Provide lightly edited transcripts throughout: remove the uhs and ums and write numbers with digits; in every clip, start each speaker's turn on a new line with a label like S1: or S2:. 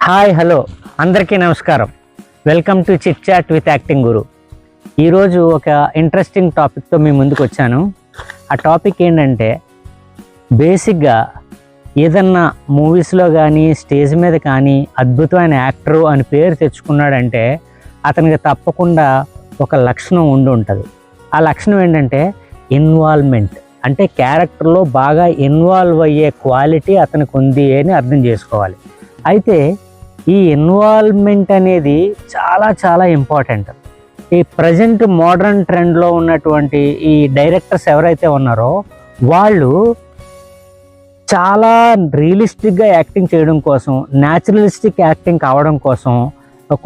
S1: Hi hello అందరికీ నమస్కారం. Welcome to chit chat with acting guru. ఈరోజు ఒక ఇంట్రెస్టింగ్ టాపిక్తో మీ ముందుకు వచ్చాను. ఆ టాపిక్ ఏంటంటే, బేసిక్గా ఏదన్నా మూవీస్లో కానీ స్టేజ్ మీద కానీ అద్భుతమైన యాక్టరు అని పేరు తెచ్చుకున్నాడంటే అతనికి తప్పకుండా ఒక లక్షణం ఉండి ఉంటుంది. ఆ లక్షణం ఏంటంటే ఇన్వాల్వ్మెంట్. అంటే క్యారెక్టర్లో బాగా ఇన్వాల్వ్ అయ్యే క్వాలిటీ అతనికి ఉంది అని అర్థం చేసుకోవాలి. అయితే ఈ ఇన్వాల్వ్మెంట్ అనేది చాలా చాలా ఇంపార్టెంట్. ఈ ప్రజెంట్ మోడర్న్ ట్రెండ్లో ఉన్నటువంటి ఈ డైరెక్టర్స్ ఎవరైతే ఉన్నారో వాళ్ళు చాలా రియలిస్టిక్గా యాక్టింగ్ చేయడం కోసం, న్యాచురలిస్టిక్ యాక్టింగ్ కావడం కోసం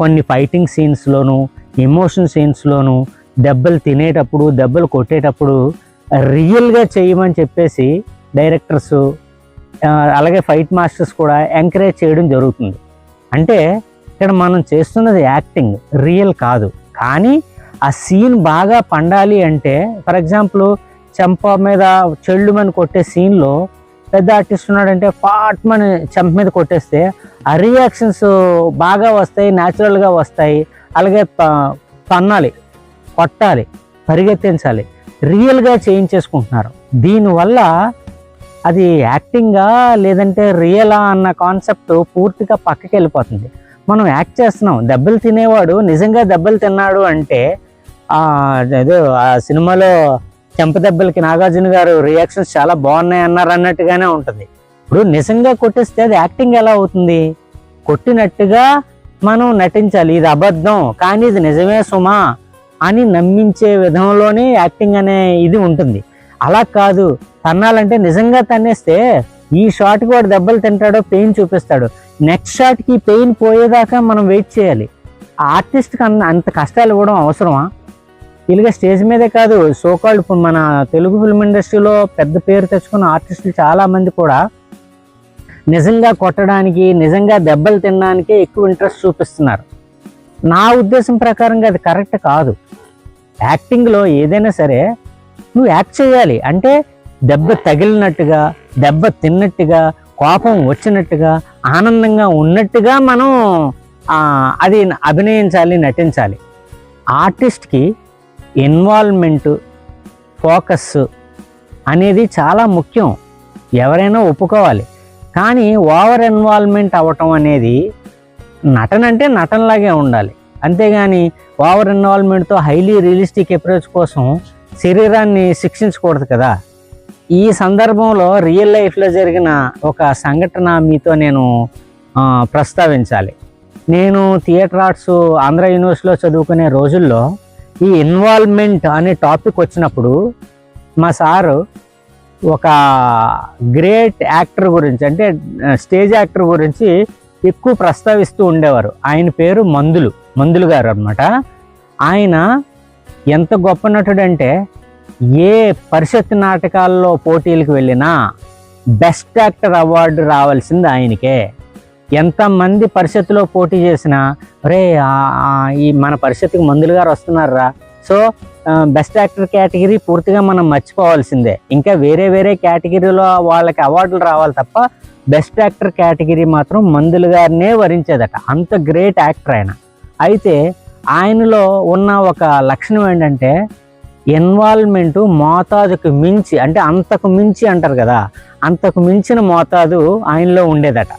S1: కొన్ని ఫైటింగ్ సీన్స్లోను, ఎమోషన్ సీన్స్లోను, దెబ్బలు తినేటప్పుడు, దెబ్బలు కొట్టేటప్పుడు రియల్గా చేయమని చెప్పేసి డైరెక్టర్స్ అలాగే ఫైట్ మాస్టర్స్ కూడా ఎంకరేజ్ చేయడం జరుగుతుంది. అంటే ఇక్కడ మనం చేస్తున్నది యాక్టింగ్, రియల్ కాదు. కానీ ఆ సీన్ బాగా పండాలి అంటే, ఫర్ ఎగ్జాంపుల్ చెంప మీద చెల్లుమని కొట్టే సీన్లో పెద్ద ఆర్టిస్ట్ ఉన్నాడంటే పాట్మని చెంప మీద కొట్టేస్తే ఆ రియాక్షన్స్ బాగా వస్తాయి, న్యాచురల్గా వస్తాయి. అలాగే తన్నాలి, కొట్టాలి, పరిగెత్తించాలి, రియల్గా చేయించేసుకుంటున్నారు. దీనివల్ల అది యాక్టింగా లేదంటే రియలా అన్న కాన్సెప్ట్ పూర్తిగా పక్కకి వెళ్ళిపోతుంది. మనం యాక్ట్ చేస్తున్నాం, దెబ్బలు తినేవాడు నిజంగా దెబ్బలు తిన్నాడు అంటే అదే ఆ సినిమాలో చెంప దెబ్బలకి నాగార్జున గారు రియాక్షన్స్ చాలా బాగున్నాయి అన్నారు అన్నట్టుగానే ఉంటుంది. ఇప్పుడు నిజంగా కొట్టేస్తే అది యాక్టింగ్ ఎలా అవుతుంది? కొట్టినట్టుగా మనం నటించాలి, ఇది అబద్ధం కానీ ఇది నిజమే సుమా అని నమ్మించే విధంలోనే యాక్టింగ్ అనే ఇది ఉంటుంది. అలా కాదు, తన్నాలంటే నిజంగా తన్నేస్తే ఈ షాట్కి వాడు దెబ్బలు తింటాడో పెయిన్ చూపిస్తాడు, నెక్స్ట్ షాట్కి పెయిన్ పోయేదాకా మనం వెయిట్ చేయాలి. ఆర్టిస్ట్కి అంత కష్టాలు ఇవ్వడం అవసరమా? ఇలాగ స్టేజ్ మీదే కాదు, సోకాల్డ్ మన తెలుగు ఫిల్మ్ ఇండస్ట్రీలో పెద్ద పేరు తెచ్చుకున్న ఆర్టిస్టులు చాలామంది కూడా నిజంగా కొట్టడానికి, నిజంగా దెబ్బలు తినడానికే ఎక్కువ ఇంట్రెస్ట్ చూపిస్తున్నారు. నా ఉద్దేశం ప్రకారంగా అది కరెక్ట్ కాదు. యాక్టింగ్లో ఏదైనా సరే నువ్వు యాక్ట్ చేయాలి అంటే దెబ్బ తగిలినట్టుగా, దెబ్బ తిన్నట్టుగా, కోపం వచ్చినట్టుగా, ఆనందంగా ఉన్నట్టుగా మనం అది అభినయించాలి, నటించాలి. ఆర్టిస్ట్కి ఇన్వాల్వ్మెంటు, ఫోకస్ అనేది చాలా ముఖ్యం, ఎవరైనా ఒప్పుకోవాలి. కానీ ఓవర్ ఇన్వాల్వ్మెంట్ అవ్వటం అనేది నటన అంటే నటనలాగే ఉండాలి. అంతేగాని ఓవర్ ఇన్వాల్వ్మెంట్తో హైలీ రియలిస్టిక్ అప్రోచ్ కోసం శరీరాన్ని శిక్షించకూడదు కదా. ఈ సందర్భంలో రియల్ లైఫ్లో జరిగిన ఒక సంఘటన మీతో నేను ప్రస్తావించాలి. నేను థియేటర్ ఆర్ట్స్ ఆంధ్ర యూనివర్సిటీలో చదువుకునే రోజుల్లో ఈ ఇన్వాల్వ్మెంట్ అనే టాపిక్ వచ్చినప్పుడు మా సారు ఒక గ్రేట్ యాక్టర్ గురించి, అంటే స్టేజ్ యాక్టర్ గురించి ఎక్కువ ప్రస్తావిస్తూ ఉండేవారు. ఆయన పేరు మందులు గారు అన్నమాట. ఆయన ఎంత గొప్ప నటుడు అంటే ఏ పరిషత్ నాటకాల్లో పోటీలకు వెళ్ళినా బెస్ట్ యాక్టర్ అవార్డు రావాల్సింది ఆయనకే. ఎంతమంది పరిషత్తులో పోటీ చేసినా రే ఈ మన పరిషత్తుకి మందులు గారు వస్తున్నారా, సో బెస్ట్ యాక్టర్ కేటగిరీ పూర్తిగా మనం మర్చిపోవాల్సిందే. ఇంకా వేరే వేరే కేటగిరీలో వాళ్ళకి అవార్డులు రావాలి తప్ప బెస్ట్ యాక్టర్ కేటగిరీ మాత్రం మందులు గారినే వరించేదట. అంత గ్రేట్ యాక్టర్ ఆయన. అయితే ఆయనలో ఉన్న ఒక లక్షణం ఏంటంటే ఇన్వాల్వ్మెంటు మోతాదుకు మించి, అంటే అంతకు మించి అంటారు కదా, అంతకు మించిన మోతాదు ఆయనలో ఉండేదట.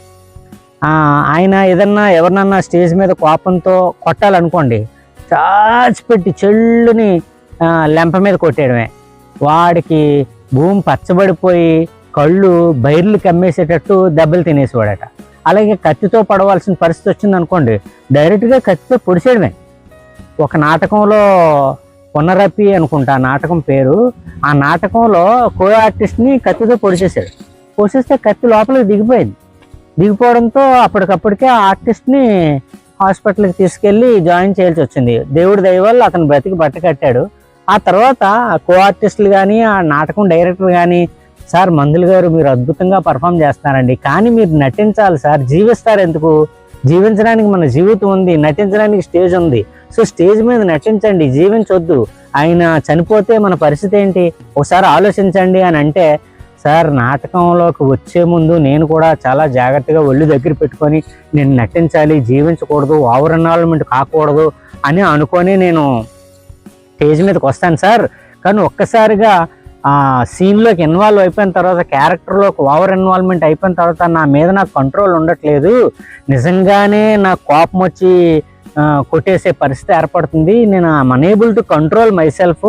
S1: ఆయన ఏదన్నా ఎవరినన్నా స్టేజ్ మీద కోపంతో కొట్టాలనుకోండి, చాచిపెట్టి చెల్లుని లెంప మీద కొట్టేయడమే. వాడికి భూమి పచ్చబడిపోయి కళ్ళు బైర్లు కమ్మేసేటట్టు దెబ్బలు తినేసేవాడట. అలాగే కత్తితో పడవలసిన పరిస్థితి వచ్చింది అనుకోండి, డైరెక్ట్గా కత్తితో పొడిచేయడమే. ఒక నాటకంలో పునరపి అనుకుంటా నాటకం పేరు, ఆ నాటకంలో కో ఆర్టిస్ట్ని కత్తితో పొడిచేస్తే కత్తి లోపలికి దిగిపోవడంతో అప్పటికప్పటికే ఆ ఆర్టిస్ట్ని హాస్పిటల్కి తీసుకెళ్ళి జాయిన్ చేయాల్సి వచ్చింది. దేవుడి దయ వల్ల అతను బ్రతికి బట్ట కట్టాడు. ఆ తర్వాత కో ఆర్టిస్టులు కానీ ఆ నాటకం డైరెక్టర్ కానీ, సార్ మందులు గారు మీరు అద్భుతంగా పర్ఫామ్ చేస్తున్నారండి, కానీ మీరు నటించాలి సార్, జీవిస్తారు ఎందుకు? జీవించడానికి మన జీవితం ఉంది, నటించడానికి స్టేజ్ ఉంది, సో స్టేజ్ మీద నటించండి, జీవించొద్దు. ఆయన చనిపోతే మన పరిస్థితి ఏంటి ఒకసారి ఆలోచించండి అని అంటే, సార్ నాటకంలోకి వచ్చే ముందు నేను కూడా చాలా జాగ్రత్తగా ఒళ్ళు దగ్గర పెట్టుకొని నేను నటించాలి, జీవించకూడదు, ఓవర్ ఇన్వాల్వ్మెంట్ కాకూడదు అని అనుకొని నేను స్టేజ్ మీదకి వస్తాను సార్. కానీ ఒక్కసారిగా ఆ సీన్లోకి ఇన్వాల్వ్ అయిపోయిన తర్వాత, క్యారెక్టర్లోకి ఓవర్ ఇన్వాల్వ్మెంట్ అయిపోయిన తర్వాత నా మీద నాకు కంట్రోల్ ఉండట్లేదు, నిజంగానే నాకు కోపం వచ్చి కొట్టేసే పరిస్థితి ఏర్పడుతుంది, నేను unable to control my self,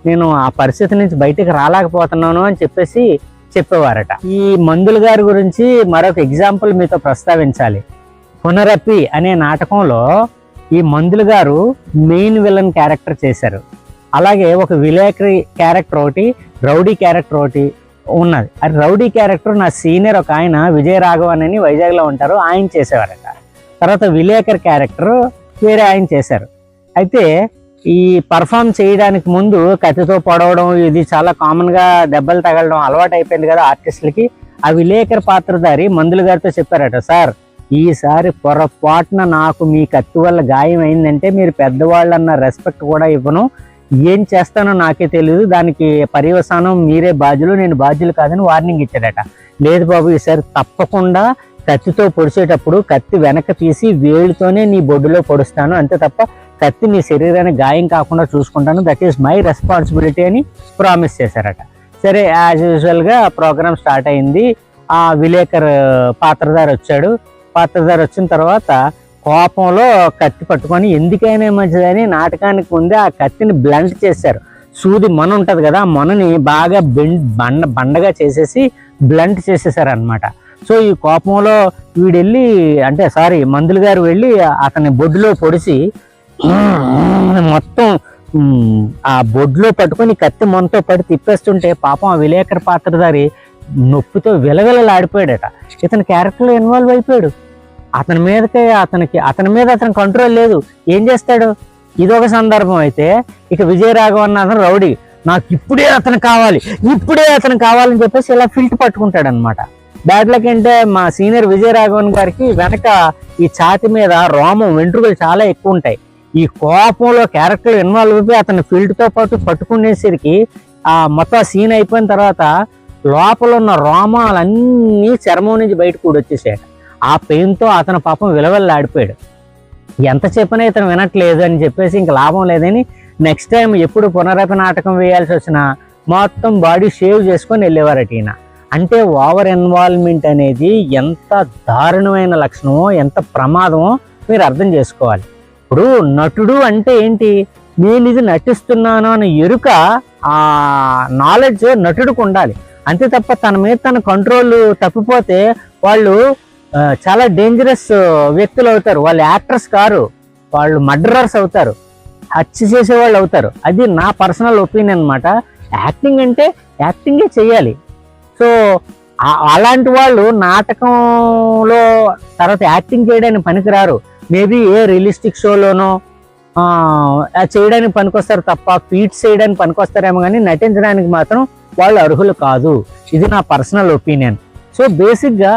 S1: నేను ఆ పరిస్థితి నుంచి బయటికి రాలేకపోతున్నాను అని చెప్పేసి చెప్పేవారట. ఈ మందుల గారి గురించి మరొక ఎగ్జాంపుల్ మీతో ప్రస్తావించాలి. పునరపి అనే నాటకంలో ఈ మందుల గారు మెయిన్ విలన్ క్యారెక్టర్ చేశారు. అలాగే ఒక విలేకరి క్యారెక్టర్ ఒకటి, రౌడీ క్యారెక్టర్ ఒకటి ఉన్నది. అది రౌడీ క్యారెక్టర్ నా సీనియర్ ఒక ఆయన విజయ రాఘవన్ అని వైజాగ్లో ఉంటారు, ఆయన చేసేవారట. తర్వాత విలేకరి క్యారెక్టర్ వేరే ఆయన చేశారు. అయితే ఈ పర్ఫామ్ చేయడానికి ముందు కత్తితో పొడవడం ఇది చాలా కామన్గా దెబ్బలు తగలడం అలవాటు అయిపోయింది కదా ఆర్టిస్టులకి. ఆ విలేకరి పాత్రధారి మందుల గారితో చెప్పారట, సార్ ఈసారి పొరపాటున నాకు మీ కత్తి వల్ల గాయం అయిందంటే మీరు పెద్దవాళ్ళన్న రెస్పెక్ట్ కూడా ఇవ్వను, ఏం చేస్తానో నాకే తెలియదు, దానికి పర్యవసానం మీరే బాధ్యులు, నేను బాధ్యులు కాదని వార్నింగ్ ఇచ్చాడట. లేదు బాబు ఈసారి తప్పకుండా కత్తితో పొడిచేటప్పుడు కత్తి వెనక తీసి వేలుతోనే నీ బొడ్డులో పొడుస్తాను, అంతే తప్ప కత్తి నీ శరీరానికి గాయం కాకుండా చూసుకుంటాను, దట్ ఈస్ మై రెస్పాన్సిబిలిటీ అని ప్రామిస్ చేశారట. సరే యాజ్ యూజువల్గా ప్రోగ్రామ్ స్టార్ట్ అయింది. ఆ విలేకర్ పాత్రధారి వచ్చాడు. పాత్రధారి వచ్చిన తర్వాత కోపంలో కత్తి పట్టుకొని ఎందుకైనా మంచిదని నాటకానికి ముందే ఆ కత్తిని బ్లంట్ చేశారు. సూది మొన ఉంటుంది కదా, ఆ మొనని బాగా బండగా చేసేసి బ్లంట్ చేసేసారు అనమాట. సో ఈ కోపంలో వీడెళ్ళి మందుల గారు వెళ్ళి అతని బొడ్డులో పొడిచి మొత్తం ఆ బొడ్లో పట్టుకొని కత్తి మొనతో పడి తిప్పేస్తుంటే పాపం ఆ విలేకరి పాత్రధారి నొప్పితో విలవిలలాడిపోయాడట. ఇతని క్యారెక్టర్లో ఇన్వాల్వ్ అయిపోయాడు. అతని మీద అతని కంట్రోల్ లేదు. ఏం చేస్తాడు? ఇదొక సందర్భం అయితే, ఇక విజయరాఘవన్ అతను రౌడీ, నాకు ఇప్పుడే అతను కావాలని చెప్పేసి ఇలా ఫిల్ట్ పట్టుకుంటాడు అనమాట. బ్యాడ్ లక్ అంటే మా సీనియర్ విజయరాఘవన్ గారికి వెనక ఈ ఛాతి మీద రోమం వెంట్రుకలు చాలా ఎక్కువ ఉంటాయి. ఈ కోపంలో క్యారెక్టర్ ఇన్వాల్వ్ అయిపోయి అతని ఫీల్డ్తో పాటు పట్టుకునేసరికి ఆ మొత్తం సీన్ అయిపోయిన తర్వాత లోపల ఉన్న రోమాలన్నీ చర్మం నుంచి బయటకు కూడా వచ్చేసాడు. ఆ పెయిన్తో అతను పాపం విలవెల్లాడిపోయాడు. ఎంత చెప్పినా ఇతను వినట్లేదు అని చెప్పేసి ఇంక లాభం లేదని నెక్స్ట్ టైం ఎప్పుడు పునరపి నాటకం వేయాల్సి వచ్చినా మొత్తం బాడీ షేవ్ చేసుకొని వెళ్ళేవారట ఈయన. అంటే ఓవర్ ఇన్వాల్వ్మెంట్ అనేది ఎంత దారుణమైన లక్షణమో, ఎంత ప్రమాదమో మీరు అర్థం చేసుకోవాలి. ఇప్పుడు నటుడు అంటే ఏంటి? నేను ఇది నటిస్తున్నాను అనే ఎరుక, ఆ నాలెడ్జ్ నటుడికి ఉండాలి. అంతే తప్ప తన మీద తన కంట్రోల్ తప్పిపోతే వాళ్ళు చాలా డేంజరస్ వ్యక్తులు అవుతారు. వాళ్ళు యాక్టర్స్ కారు, వాళ్ళు మర్డరర్స్ అవుతారు, హత్య చేసేవాళ్ళు అవుతారు. అది నా పర్సనల్ ఒపీనియన్ అనమాట. యాక్టింగ్ అంటే యాక్టింగే చేయాలి. సో అలాంటి వాళ్ళు నాటకంలో తర్వాత యాక్టింగ్ చేయడానికి పనికిరారు. మేబీ ఏ రియలిస్టిక్ షోలోనో చేయడానికి పనికొస్తారు తప్ప ఫీట్స్ చేయడానికి పనికొస్తారేమో కానీ నటించడానికి మాత్రం వాళ్ళు అర్హులు కాదు. ఇది నా పర్సనల్ ఒపీనియన్. సో బేసిక్గా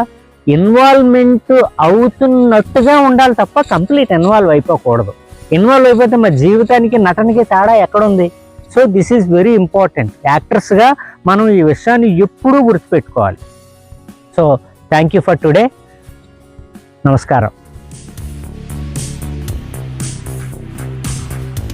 S1: ఇన్వాల్వ్మెంట్ అవుతున్నట్టుగా ఉండాలి తప్ప కంప్లీట్ ఇన్వాల్వ్ అయిపోకూడదు. ఇన్వాల్వ్ అయిపోతే మా జీవితానికి నటనకి తేడా ఎక్కడుంది? So this is very important. యాక్టర్స్గా మనం ఈ విషయాన్ని ఎప్పుడూ గుర్తుపెట్టుకోవాలి. So thank you for today. నమస్కారం.